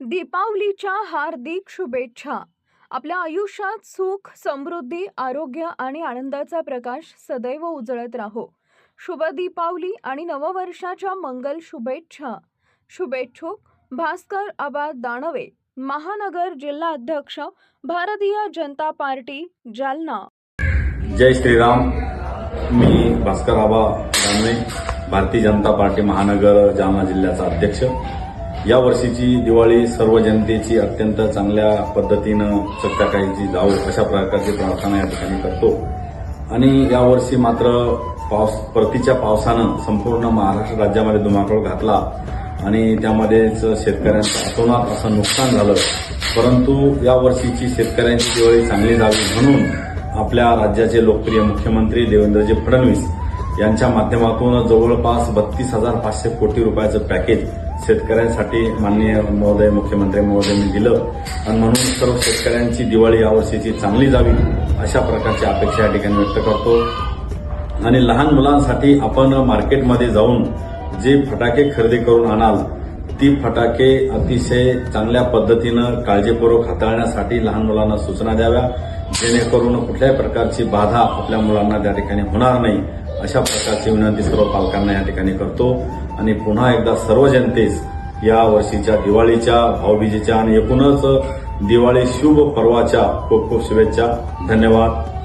दीपावलीच्या हार्दिक शुभेच्छा. आपल्या आयुष्यात सुख, समृद्धी, आरोग्य आणि आनंदाचा प्रकाश सदैव उजळत राहो. शुभ दीपावली आणि नववर्षाच्या मंगल शुभेच्छा. शुभेच्छुक भास्कर आबा दानवे, महानगर जिल्हा अध्यक्ष, भारतीय जनता पार्टी, जालना. जय श्रीराम. मी भास्कर आबा दानवे, भारतीय जनता पार्टी महानगर जालना जिल्ह्याचा अध्यक्ष. या वर्षीची दिवाळी सर्व जनतेची अत्यंत चांगल्या पद्धतीनं सत्याकाळीची जाऊ अशा प्रकारची प्रार्थना या ठिकाणी करतो. आणि यावर्षी मात्र परतीच्या पावसानं संपूर्ण महाराष्ट्र राज्यामध्ये धुमाकूळ घातला आणि त्यामध्येच शेतकऱ्यांचं अतोनात असं नुकसान झालं. परंतु यावर्षीची शेतकऱ्यांची दिवाळी चांगली जावी म्हणून आपल्या राज्याचे लोकप्रिय मुख्यमंत्री देवेंद्रजी फडणवीस यांच्या माध्यमातून जवळपास 32,500 कोटी रुपयाचं पॅकेज शेतकऱ्यांसाठी माननीय महोदय मुख्यमंत्री महोदयांनी दिलं आणि म्हणून सर्व शेतकऱ्यांची दिवाळी यावर्षीची चांगली जावी अशा प्रकारची अपेक्षा या ठिकाणी व्यक्त करतो. आणि लहान मुलांसाठी आपण मार्केटमध्ये जाऊन जे फटाके खरेदी करून आणाल ती फटाके अतिशय चांगल्या पद्धतीनं काळजीपूर्वक हाताळण्यासाठी लहान मुलांना सूचना द्याव्या, जेणेकरून कुठल्याही प्रकारची बाधा आपल्या मुलांना त्या ठिकाणी होणार नाही अशा प्रकारची विनंती सर्व पालकांना या ठिकाणी करतो. आणि पुन्हा एकदा सर्व जनतेस या वर्षीच्या दिवाळीच्या, भाऊबीजेच्या आणि एकूणच दिवाळी शुभ पर्वाच्या खूप खूप शुभेच्छा. धन्यवाद.